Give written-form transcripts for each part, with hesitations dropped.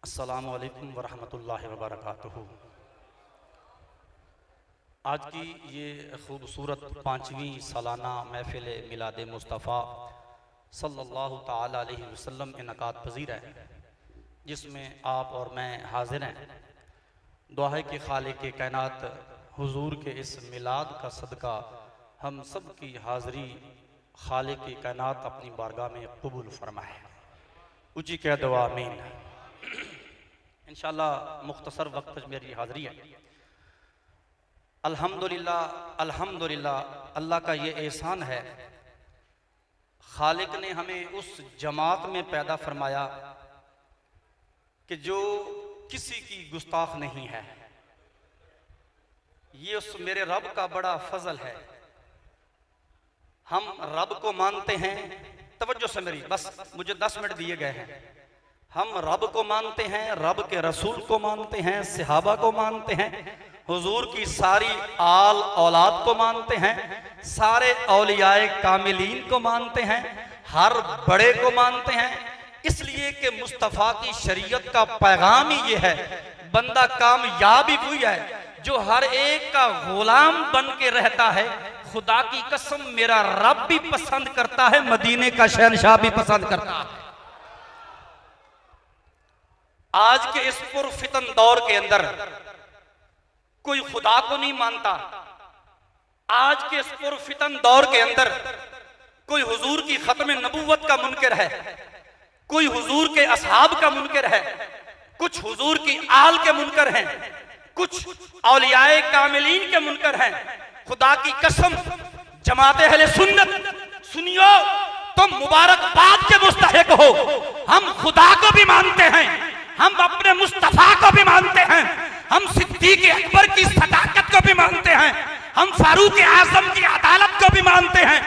अस्सलामु अलैकुम वरहमतुल्लाहि वबरकातुहू। आज की ये खूबसूरत 5वीं सालाना महफिल मिलाद मुस्तफ़ा सल्लल्लाहु ताला अलैहि वसल्लम इनकात पज़ीर है, जिसमें आप और मैं हाजिर हैं। दुआ है कि खालिक के कायनात हुजूर के इस मिलाद का सदका हम सब की हाज़री खालिक के कायनात अपनी बारगाह में कबूल फरमाए। ऊँची कह दुआ आमीन। इंशाअल्लाह मुख्तसर वक्त में मेरी हाज़री है। अल्हम्दुलिल्लाह अल्हम्दुलिल्लाह, अल्लाह का ये एहसान है, खालिक ने हमें उस जमात में पैदा फरमाया कि जो किसी की गुस्ताख नहीं है। ये उस मेरे रब का बड़ा फजल है। हम रब को मानते हैं, तवज्जो से मेरी, बस मुझे 10 मिनट दिए गए हैं। हम रब को मानते हैं, रब के रसूल को मानते हैं, सहाबा को मानते हैं, हुजूर की सारी आल औलाद को मानते हैं, सारे औलियाए कामिलीन को मानते हैं, हर बड़े को मानते हैं। इसलिए कि मुस्तफ़ा की शरीयत का पैगाम ही ये है, बंदा कामयाब ही हुई है जो हर एक का गुलाम बन के रहता है। खुदा की कसम मेरा रब भी पसंद करता है, मदीने का शहनशाह भी पसंद करता है। आज के इस पुरफितन दौर के अंदर कोई खुदा को नहीं मानता। आज के इस पुरफितन दौर के अंदर कोई हुजूर की खत्म नबूवत का मुनकिर है, कोई हुजूर के असहाब का मुनकिर है, कुछ हुजूर की आल के मुनकर हैं, कुछ औलियाए कामिलीन के मुनकर हैं। खुदा की कसम जमात अहले सुन्नत सुनियो, तुम मुबारकबाद के मुस्तहिक हो। हम खुदा को भी मानते हैं, हम अपने मुस्तफा को भी मानते हैं, हम सिद्दीक अकबर की सदाकत को भी मानते हैं, हम फारूक आजम की अदालत को भी मानते हैं,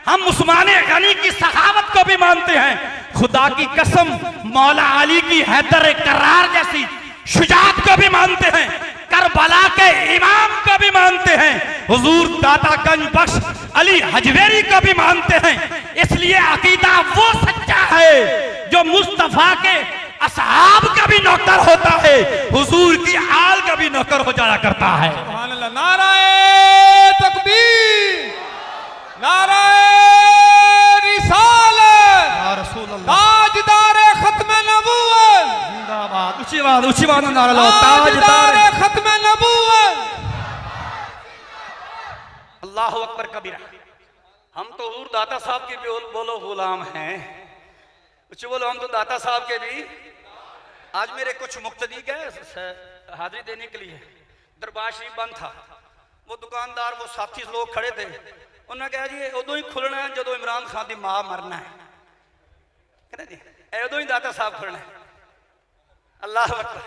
हम उस्मान गनी की सखावत को भी मानते हैं। खुदा की कसम मौला अली की हैदर करार जैसी शुजात को भी मानते हैं, करबला के इमाम को भी मानते हैं, हुजूर दाता गंज बख्श अली हजवेरी को भी मानते हैं। इसलिए अकीदा वो सच्चा है जो मुस्तफा के असहाब का भी नौकर होता है, हुजूर की आल का भी नौकर हो जाया करता है। सुभान अल्लाह। नाराए तकबीर, नाराए रिसालत, या रसूल अल्लाह, ताजदारे खत्म नबूवत, जिंदाबाद। ऊंची बात नारा लो, ताजदारे खत्म नबूवत। अल्लाहु अकबर कबीरा। हम तो हुजूर दाता साहब के भी बोलो गुलाम हैं। कुछ बोलो, हम तो दाता साहब के भी। आज मेरे कुछ मुक्तदी गए हाजिरी देने के लिए, दरबार शरीफ बंद था। वो दुकानदार, वो साथी लोग खड़े थे। उन्होंने कहा जी उदों ही खुलना है जो इमरान खान की मां मरना है, कहना जी उदों ही दाता साहब खुलना है। अल्लाह अकबर,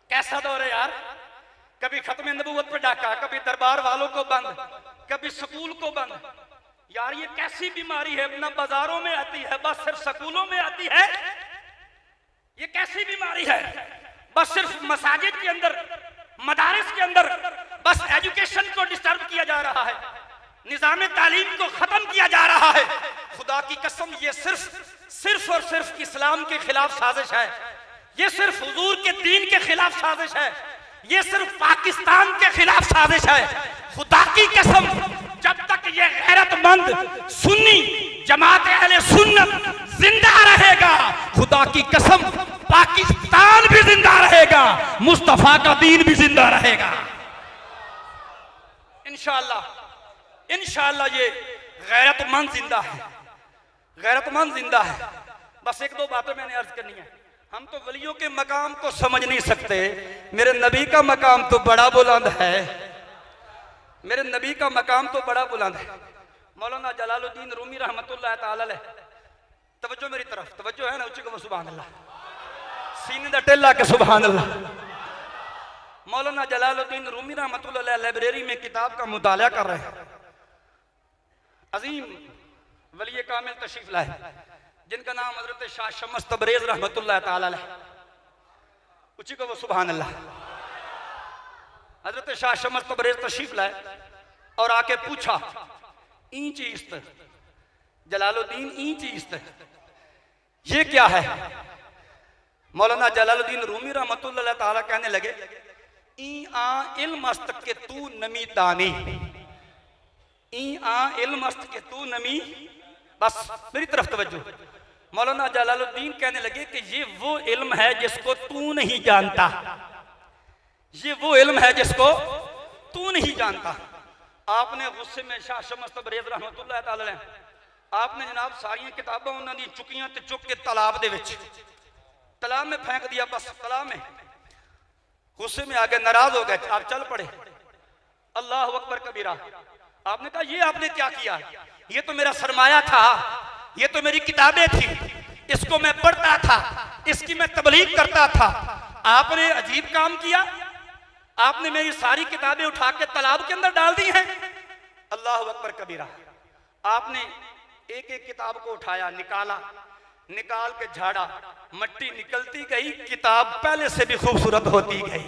कैसा दौर है यार। कभी खत्म नबूवत पर डाका, कभी दरबार वालों को बंद, कभी स्कूल को बंद। यार ये कैसी बीमारी है, ना बाजारों में आती है, बस सिर्फ स्कूलों में आती है। ये कैसी बीमारी है, बस सिर्फ मसाजिद के अंदर, मदारिस के अंदर बस एजुकेशन को डिस्टर्ब किया जा रहा है, निजाम तालीम को खत्म किया जा रहा है। खुदा की कसम ये सिर्फ और सिर्फ इस्लाम के खिलाफ साजिश है, ये सिर्फ हुजूर के दीन के खिलाफ साजिश है, ये सिर्फ पाकिस्तान के खिलाफ साजिश है। खुदा की कसम जब तक ये गैरतमंद सुन्नी जमात अहले सुन्नत जिंदा रहेगा, खुदा की कसम पाकिस्तान भी जिंदा रहेगा, मुस्तफा का दीन भी जिंदा रहेगा। इंशाअल्लाह इंशाअल्लाह ये गैरतमंद जिंदा है, गैरतमंद जिंदा है। बस एक दो बातें मैंने अर्ज करनी है। हम तो वलियों के मकाम को समझ नहीं सकते, मेरे नबी का मकाम तो बड़ा बुलंद है, मेरे नबी का मकाम तो बड़ा बुलंद है। मौलाना जलालुद्दीन रूमी रहमतुल्लाह ताला अलैह, तवज्जो मेरी तरफ, तवज्जो है ना, उच्ची को सुभान अल्लाह, सीने दा टेला के सुभान अल्लाह। मौलाना जलालुद्दीन रूमी रहमतुल्लाह अलैह लाइब्रेरी में किताब का मुताला कर रहे हैं। अजीम वली कामिल तशरीफ लाए, जिनका नाम हजरत शाह शम्स तबरेज रहमतुल्लाह ताला अलैह, उच्ची को सुभान अल्लाह। हजरत शाह शम्स तबरेज तशरीफ लाए और आके पूछा, ई चीज जलालुद्दीन, ई चीज ये क्या है? मौलाना जलालुद्दीन रूमी रहमतुल्लाह ताला कहने लगे, ई आ इल्म मस्त के तू नमी दानी, ई आ इल्म मस्त के तू नमी। बस मेरी तरफ तवज्जो। मौलाना जलालुद्दीन कहने लगे कि ये वो इल्म है जिसको तू नहीं जानता, ये वो इल्म है जिसको तू नहीं जानता। आपने गुस्से में शाह शम्स तबरेज़ रहमतुल्लाह ताला अलैह, आपने जनाब सारियां किताबां उन्होंने चुकियां ते चुक के तालाब दे विच, तालाब में फेंक दिया। बस तालाब में गुस्से में आ गए, नाराज हो गए, आप चल पड़े। अल्लाह अकबर कबीरा। आपने कहा ये आपने क्या किया? ये तो मेरा सरमाया था, ये तो मेरी किताबें थी, इसको मैं पढ़ता था, इसकी मैं तबलीग करता था। आपने अजीब काम किया, आपने मेरी सारी किताबें उठा के तालाब के अंदर डाल दी हैं। अल्लाह अकबर कबीरा। आपने एक एक किताब को उठाया, निकाला, निकाल के झाड़ा, मट्टी निकलती गई, किताब पहले से भी खूबसूरत होती गई।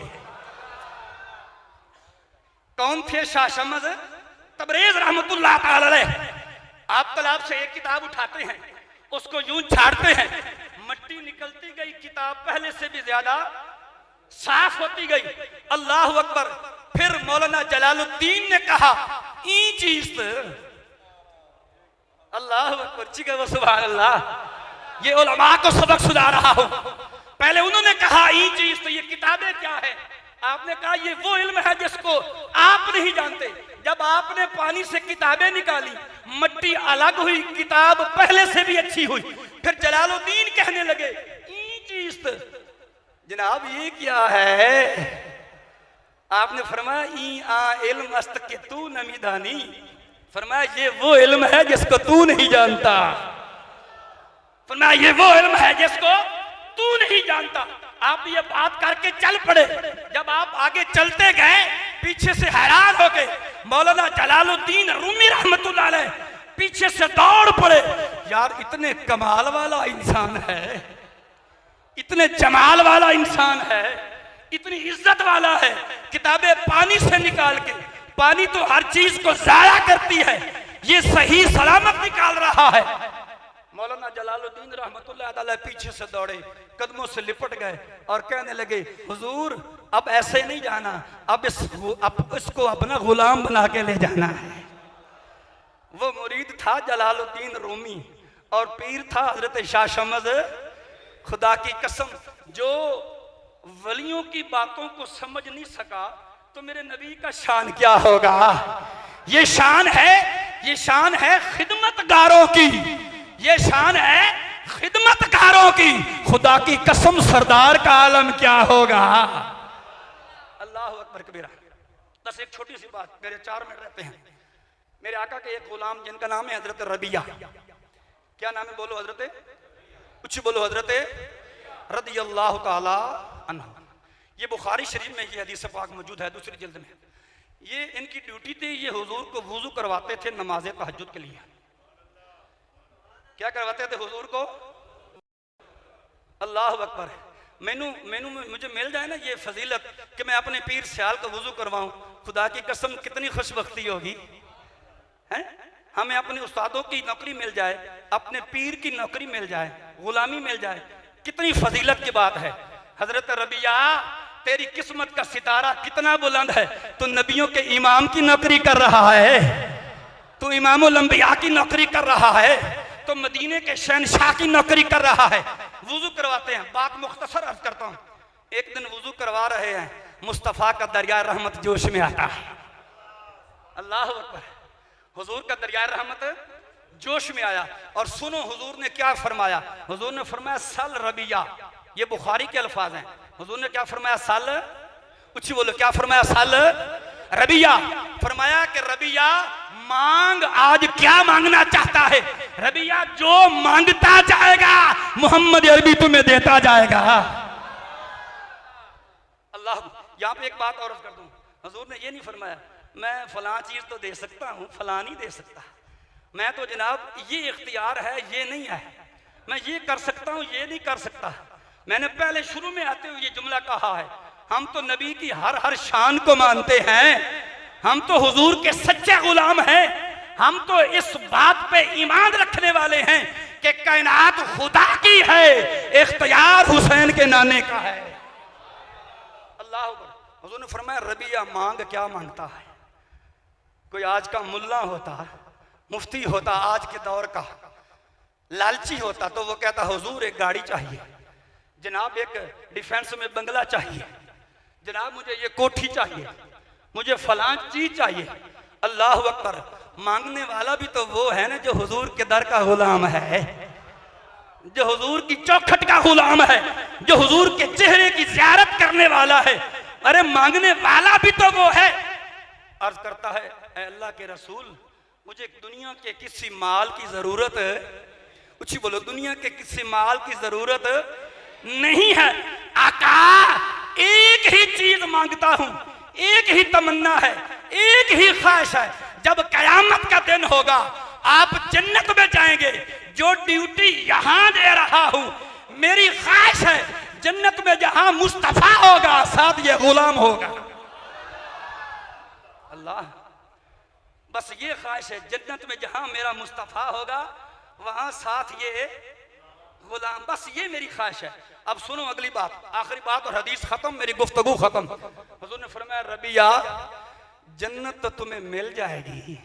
कौन थे? शाह शम्स तबरेज़ रहमतुल्लाह ताला अलैह। आप तालाब से एक किताब उठाते हैं, उसको यूं झाड़ते हैं, मट्टी निकलती गई, किताब पहले से भी ज्यादा साफ होती गई। अल्लाह अकबर। फिर मौलाना जलालुद्दीन ने कहा, ई चीज अल्लाह अकबर, सुभान अल्लाह। ये उलमा को सबक सुना रहा हूं। पहले उन्होंने कहा ई चीज, तो ये किताबें क्या है? आपने कहा ये वो इल्म है जिसको आप नहीं जानते। जब आपने पानी से किताबें निकाली, मट्टी अलग हुई, किताब पहले से भी अच्छी हुई। फिर जलालुद्दीन कहने लगे, ई चीज जनाब ये क्या है? आपने फरमाया, ई आ इल्म मस्त के तू नमीदानी। फरमाया ये वो इल्म है जिसको तू नहीं जानता। फरमाया ये वो इल्म है जिसको तू नहीं जानता। आप ये बात करके चल पड़े। जब आप आगे चलते गए, पीछे से हैरान हो गए। मौलाना जलालुद्दीन रूमी रहमतुल्लाह अलैह पीछे से दौड़ पड़े। यार इतने कमाल वाला इंसान है, इतने जमाल वाला इंसान है, इतनी इज्जत वाला है। किताबें पानी से निकाल के, पानी तो हर चीज को जाया करती है, ये सही सलामत निकाल रहा है। मौलाना जलालुद्दीन रहमतुल्लाह अलैह पीछे से दौड़े, कदमों से लिपट गए और कहने लगे, हुजूर अब ऐसे नहीं जाना, अब इसको अपना गुलाम बना के ले जाना है। वो मुरीद था जलालुद्दीन रूमी और पीर था हजरत शाह शम्स। खुदा की कसम, जो वलियों की बातों को समझ नहीं सका तो मेरे नबी का शान क्या होगा? ये शान है खिदमतगारों की, ये शान है खिदमतगारों की। खुदा की कसम सरदार का आलम क्या होगा? अल्लाह अकबर कबीरा। बस एक छोटी सी बात, मेरे 4 मिनट रहते हैं। मेरे आका के एक गुलाम जिनका नाम है हजरत रबिया। क्या नाम है? बोलो हजरत, कुछ बोलो हजरत रदियल्लाहु ताला अन्हु। ये बुखारी शरीफ में ये हदीस पाक मौजूद है, दूसरी जिल्द में। ये इनकी ड्यूटी थी, ये हुजूर को वुजू करवाते थे नमाज तहज्जुद के लिए। क्या करवाते थे हुजूर को? अल्लाह अकबर। मुझे मिल जाए ना ये फजीलत कि मैं अपने पीर सयाल को वुजू करवाऊं, खुदा की कसम कितनी खुशबख्ती होगी। हैं? हमें अपने उस्तादों की नौकरी मिल जाए, अपने पीर की नौकरी मिल जाए, गुलामी मिल जाए, कितनी फजीलत की बात है। हजरत रबिया, तेरी किस्मत का सितारा कितना बुलंद है। तू नबियों के इमाम की नौकरी कर रहा है, तू इमामुल अंबिया की नौकरी कर रहा है, तो मदीने के शहनशाह की नौकरी कर रहा है। वुजू करवाते हैं। बात मुख्तसर अर्ज करता हूं। एक दिन वुजू करवा रहे हैं, मुस्तफ़ा का दरिया रहमत जोश में आता है। अल्लाह अकबर। हुजूर का दरिया रहमत जोश में आया और सुनो हुजूर ने क्या फरमाया। हुजूर ने फरमाया सल रबिया। ये बुखारी के अल्फाज हैं। हुजूर ने क्या फरमाया? सल, कुछ बोलो, क्या फरमाया? सल रबिया। फरमाया कि रबिया मांग, आज क्या मांगना चाहता है? रबिया जो मांगता जाएगा मोहम्मद अरबी तुम्हें देता जाएगा। अल्लाह। यहां पे एक बात और कर दूं, हुजूर ने ये नहीं फरमाया मैं फलां चीज तो दे सकता हूं, फलां नहीं दे सकता। मैं तो जनाब ये इख्तियार है, ये नहीं है, मैं ये कर सकता हूं, ये नहीं कर सकता। मैंने पहले शुरू में आते हुए ये जुमला कहा है, हम तो नबी की हर शान को मानते हैं, हम तो हुजूर के सच्चे गुलाम हैं, हम तो इस बात पे ईमान रखने वाले हैं कि कायनात खुदा की है, इख्तियार हुसैन के नाने का है। अल्लाह अकबर। हुजूर ने फरमाया रबिया मांग क्या मांगता है। कोई आज का मुल्ला होता, मुफ्ती होता, आज के दौर का लालची होता, तो वो कहता हुजूर एक गाड़ी चाहिए, जनाब एक डिफेंस में बंगला चाहिए, जनाब मुझे ये कोठी चाहिए, मुझे फलां चीज चाहिए। अल्लाह अकबर। मांगने वाला भी तो वो है ना जो हुजूर के दर का गुलाम है, जो हुजूर की चौखट का गुलाम है, जो हुजूर के चेहरे की ज़ियारत करने वाला है। अरे मांगने वाला भी तो वो है। अर्ज करता है ऐ अल्लाह के रसूल, मुझे दुनिया के किसी माल की जरूरत, कुछ बोलो, दुनिया के किसी माल की जरूरत नहीं है। आका एक ही चीज मांगता हूं, एक ही तमन्ना है, एक ही ख्वाहिश है, जब कयामत का दिन होगा आप जन्नत में जाएंगे, जो ड्यूटी यहां दे रहा हूं मेरी ख्वाहिश है जन्नत में जहां मुस्तफा होगा साथ ये गुलाम होगा। अल्लाह, बस ये ख्वाहिश है जन्नत में जहां मेरा मुस्तफा होगा वहां साथ ये गुलाम, बस ये मेरी ख्वाहिश है। अब सुनो अगली बात, आखिरी बात और हदीस खत्म, मेरी गुफ्तगू खत्म। हुजूर ने फरमाया रबिया जन्नत तो तुम्हें मिल जाएगी,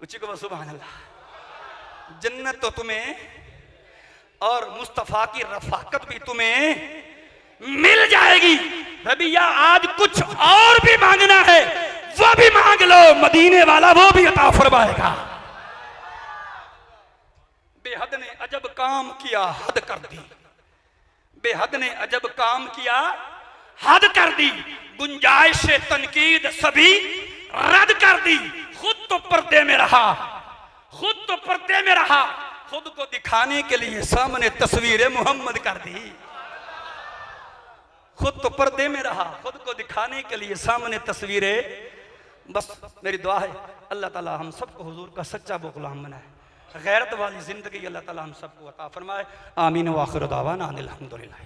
उची को सुभान अल्लाह, जन्नत तो तुम्हें और मुस्तफा की रफाकत भी तुम्हें मिल जाएगी। रबिया आज कुछ और भी मांगना है वो भी मांग लो, मदीने वाला वो भी अता फरमाएगा। बेहद ने अजब काम किया हद कर दी, बेहद ने अजब काम किया हद कर दी, गुंजाइश से तनकीद सभी रद्द कर दी। खुद तो पर्दे में रहा, खुद तो पर्दे में रहा, खुद को दिखाने के लिए सामने तस्वीर मोहम्मद कर दी। खुद तो पर्दे में रहा, खुद को दिखाने के लिए सामने तस्वीरें। बस मेरी दुआ है अल्लाह ताला हम सबको हुजूर का सच्चा गुलाम बनाए, गैरत वाली जिंदगी अल्लाह ताला हम सबको अता फरमाए। आमीन व आखिर दावाना अनिल हम्दुलिल्लाह।